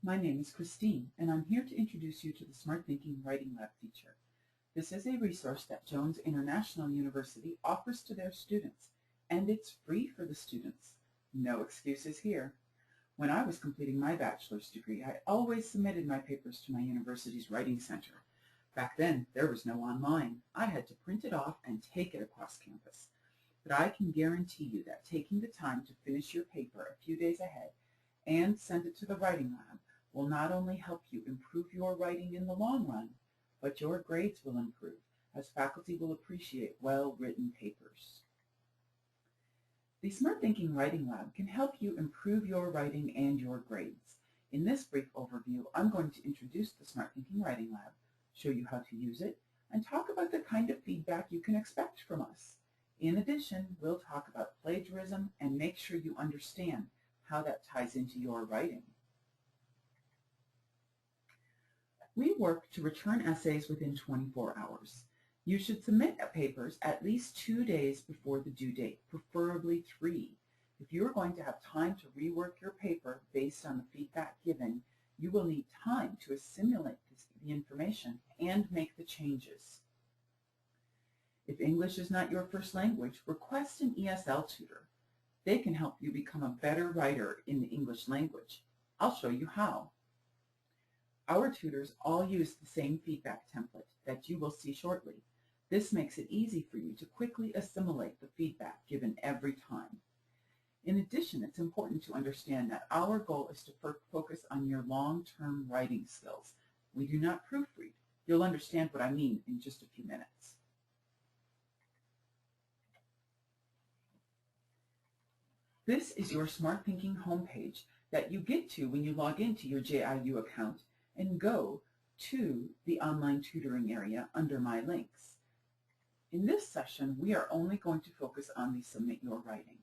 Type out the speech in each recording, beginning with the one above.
My name is Christine, and I'm here to introduce you to the Smart Thinking Writing Lab feature. This is a resource that Jones International University offers to their students, and it's free for the students. No excuses here. When I was completing my bachelor's degree, I always submitted my papers to my university's writing center. Back then, there was no online. I had to print it off and take it across campus. But I can guarantee you that taking the time to finish your paper a few days ahead and send it to the writing lab will not only help you improve your writing in the long run, but your grades will improve, as faculty will appreciate well-written papers. The Smart Thinking Writing Lab can help you improve your writing and your grades. In this brief overview, I'm going to introduce the Smart Thinking Writing Lab, show you how to use it, and talk about the kind of feedback you can expect from us. In addition, we'll talk about plagiarism and make sure you understand how that ties into your writing. We work to return essays within 24 hours. You should submit papers at least 2 days before the due date, preferably 3. If you are going to have time to rework your paper based on the feedback given, you will need time to assimilate the information and make the changes. If English is not your first language, request an ESL tutor. They can help you become a better writer in the English language. I'll show you how. Our tutors all use the same feedback template that you will see shortly. This makes it easy for you to quickly assimilate the feedback given every time. In addition, it's important to understand that our goal is to focus on your long-term writing skills. We do not proofread. You'll understand what I mean in just a few minutes. This is your Smart Thinking homepage that you get to when you log into your JIU account and go to the online tutoring area under My Links. In this session, we are only going to focus on the Submit Your Writing.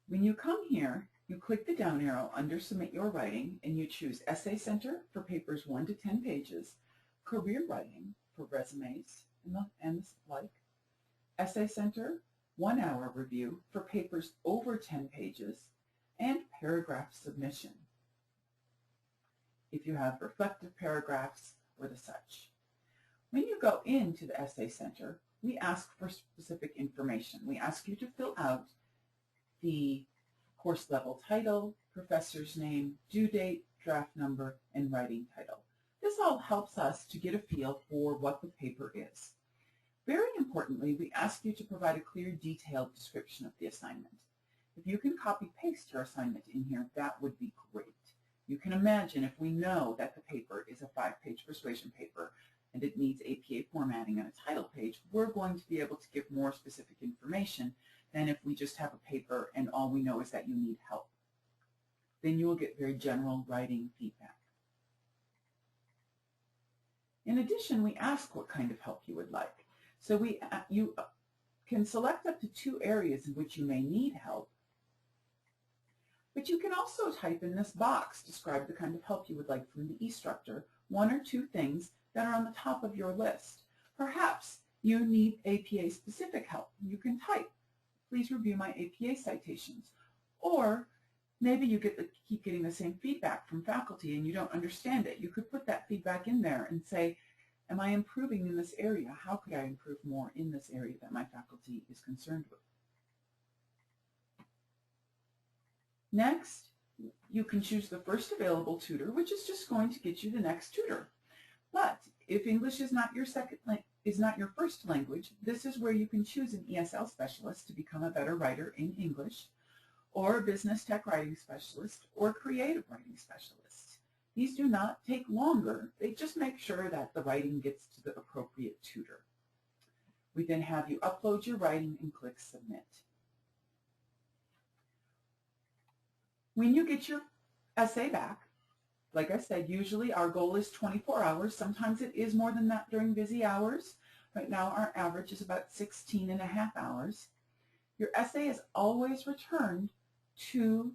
When you come here, you click the down arrow under Submit Your Writing and you choose Essay Center for papers 1 to 10 pages, Career Writing for resumes and the like, Essay Center 1 hour review for papers over 10 pages, and paragraph submission if you have reflective paragraphs or the such. When you go into the Essay Center, we ask for specific information. We ask you to fill out the course level title, professor's name, due date, draft number, and writing title. This all helps us to get a feel for what the paper is. Very importantly, we ask you to provide a clear, detailed description of the assignment. If you can copy-paste your assignment in here, that would be great. You can imagine if we know that the paper is a 5-page persuasion paper and it needs APA formatting on a title page, we're going to be able to give more specific information than if we just have a paper and all we know is that you need help. Then you will get very general writing feedback. In addition, we ask what kind of help you would like. So you can select up to 2 areas in which you may need help, but you can also type in this box, describe the kind of help you would like from the instructor, 1 or 2 things that are on the top of your list. Perhaps you need APA-specific help. You can type, please review my APA citations. Or maybe you keep getting the same feedback from faculty and you don't understand it. You could put that feedback in there and say, am I improving in this area? How could I improve more in this area that my faculty is concerned with? Next, you can choose the first available tutor, which is just going to get you the next tutor. But if English is not your first language, this is where you can choose an ESL specialist to become a better writer in English, or a business tech writing specialist, or creative writing specialist. These do not take longer. They just make sure that the writing gets to the appropriate tutor. We then have you upload your writing and click Submit. When you get your essay back, like I said, usually our goal is 24 hours. Sometimes it is more than that during busy hours. Right now our average is about 16.5 hours. Your essay is always returned to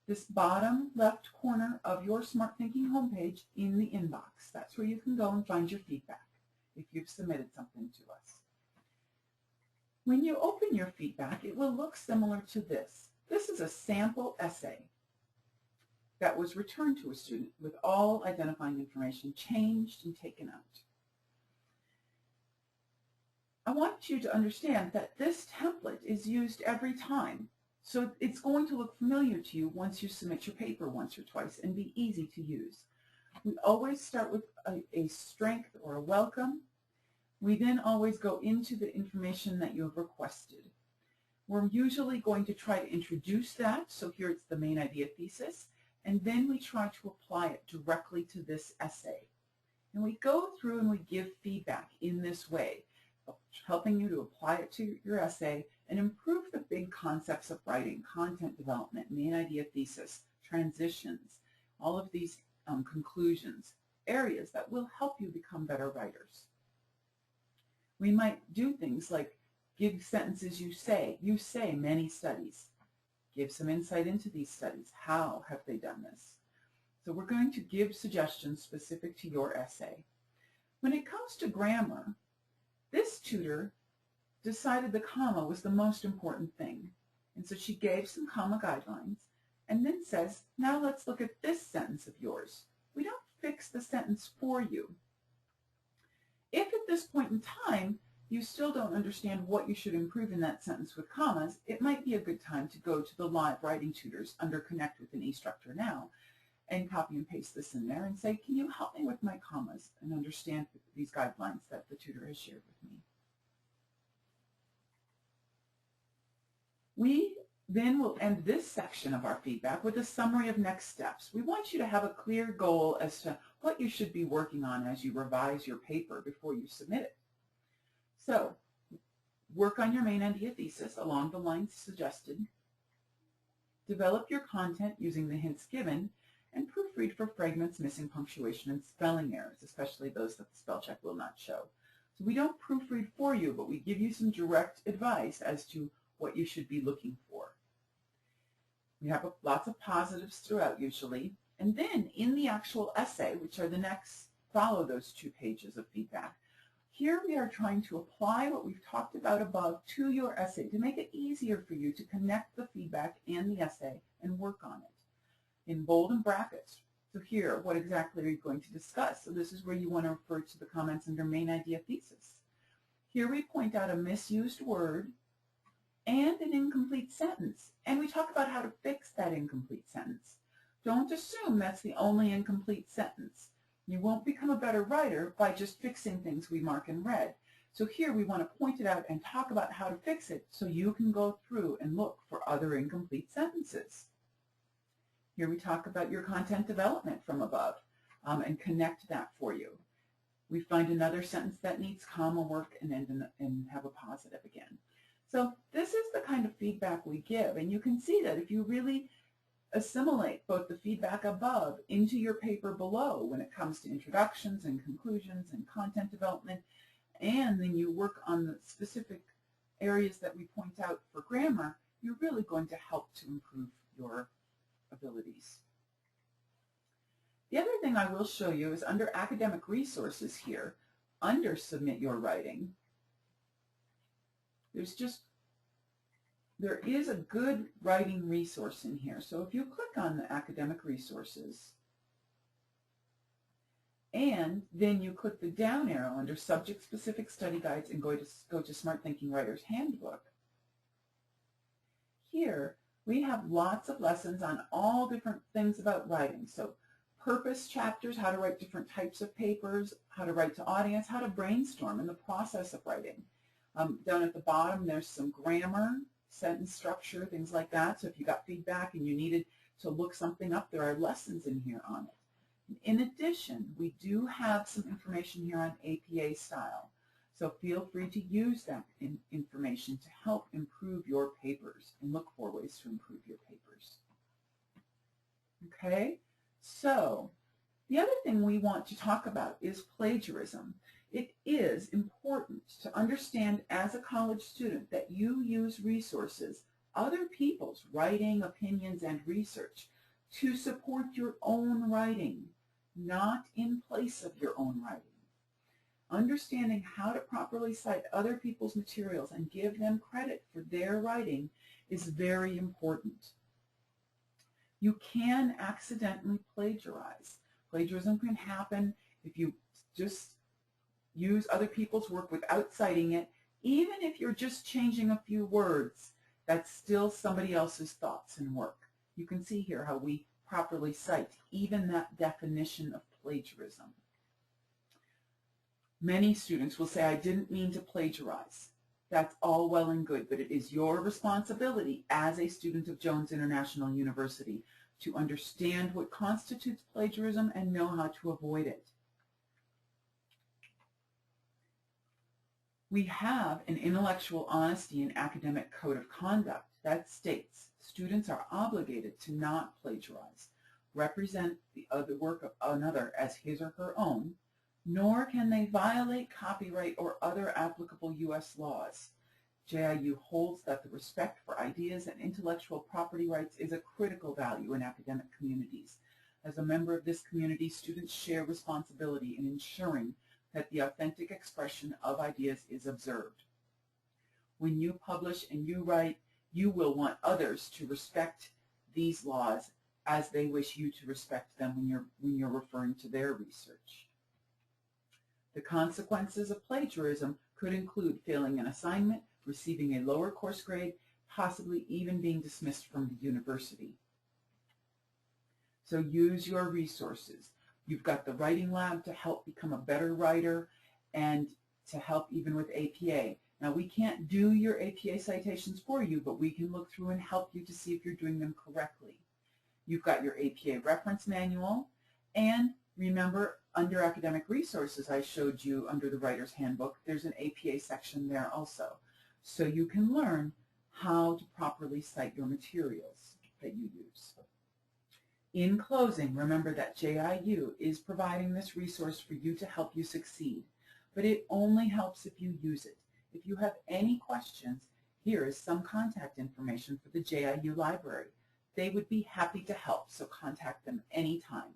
this bottom left corner of your Smart Thinking homepage in the inbox. That's where you can go and find your feedback if you've submitted something to us. When you open your feedback, it will look similar to this. This is a sample essay. that was returned to a student with all identifying information changed and taken out. I want you to understand that this template is used every time. So it's going to look familiar to you once you submit your paper once or twice and be easy to use. We always start with a strength or a welcome. We then always go into the information that you have requested. We're usually going to try to introduce that. So here it's the main idea thesis. And then we try to apply it directly to this essay. And we go through and we give feedback in this way, helping you to apply it to your essay and improve the big concepts of writing, content development, main idea thesis, transitions, all of these conclusions, areas that will help you become better writers. We might do things like give sentences you say many studies. Give some insight into these studies. How have they done this? So we're going to give suggestions specific to your essay. When it comes to grammar, this tutor decided the comma was the most important thing. And so she gave some comma guidelines and then says, now let's look at this sentence of yours. We don't fix the sentence for you. If at this point in time you still don't understand what you should improve in that sentence with commas, it might be a good time to go to the live writing tutors under Connect with an eStructure now and copy and paste this in there and say, can you help me with my commas and understand these guidelines that the tutor has shared with me? We then will end this section of our feedback with a summary of next steps. We want you to have a clear goal as to what you should be working on as you revise your paper before you submit it. So, work on your main idea thesis along the lines suggested. Develop your content using the hints given, and proofread for fragments, missing punctuation, and spelling errors, especially those that the spell check will not show. So we don't proofread for you, but we give you some direct advice as to what you should be looking for. We have lots of positives throughout usually, and then in the actual essay, which are the next, follow those 2 pages of feedback, here we are trying to apply what we've talked about above to your essay to make it easier for you to connect the feedback and the essay and work on it in bold and brackets. So here, what exactly are you going to discuss? So this is where you want to refer to the comments under main idea thesis. Here we point out a misused word and an incomplete sentence, and we talk about how to fix that incomplete sentence. Don't assume that's the only incomplete sentence. You won't become a better writer by just fixing things we mark in red. So here we want to point it out and talk about how to fix it so you can go through and look for other incomplete sentences. Here we talk about your content development from above and connect that for you. We find another sentence that needs comma work and have a positive again. So this is the kind of feedback we give, and you can see that if you really assimilate both the feedback above into your paper below when it comes to introductions and conclusions and content development, and then you work on the specific areas that we point out for grammar, you're really going to help to improve your abilities. The other thing I will show you is under academic resources here, under Submit Your Writing, there is a good writing resource in here. So if you click on the academic resources and then you click the down arrow under subject-specific study guides and go to Smart Thinking Writer's Handbook, here we have lots of lessons on all different things about writing. So purpose chapters, how to write different types of papers, how to write to audience, how to brainstorm in the process of writing. Down at the bottom, there's some grammar, sentence structure, things like that. So if you got feedback and you needed to look something up, there are lessons in here on it. In addition, we do have some information here on APA style. So feel free to use that information to help improve your papers and look for ways to improve your papers. Okay, so the other thing we want to talk about is plagiarism. It is important to understand as a college student that you use resources, other people's writing, opinions, and research to support your own writing, not in place of your own writing. Understanding how to properly cite other people's materials and give them credit for their writing is very important. You can accidentally plagiarize. Plagiarism can happen if you just use other people's work without citing it. Even if you're just changing a few words, that's still somebody else's thoughts and work. You can see here how we properly cite even that definition of plagiarism. Many students will say, I didn't mean to plagiarize. That's all well and good, but it is your responsibility as a student of Jones International University to understand what constitutes plagiarism and know how to avoid it. We have an intellectual honesty and academic code of conduct that states students are obligated to not plagiarize, represent the other work of another as his or her own, nor can they violate copyright or other applicable U.S. laws. JIU holds that the respect for ideas and intellectual property rights is a critical value in academic communities. As a member of this community, students share responsibility in ensuring that the authentic expression of ideas is observed. When you publish and you write, you will want others to respect these laws as they wish you to respect them when you're referring to their research. The consequences of plagiarism could include failing an assignment, receiving a lower course grade, possibly even being dismissed from the university. So use your resources. You've got the writing lab to help become a better writer and to help even with APA. Now, we can't do your APA citations for you, but we can look through and help you to see if you're doing them correctly. You've got your APA reference manual, and remember, under academic resources I showed you under the Writer's Handbook, there's an APA section there also. So you can learn how to properly cite your materials that you use. In closing, remember that JIU is providing this resource for you to help you succeed, but it only helps if you use it. If you have any questions, here is some contact information for the JIU library. They would be happy to help, so contact them anytime.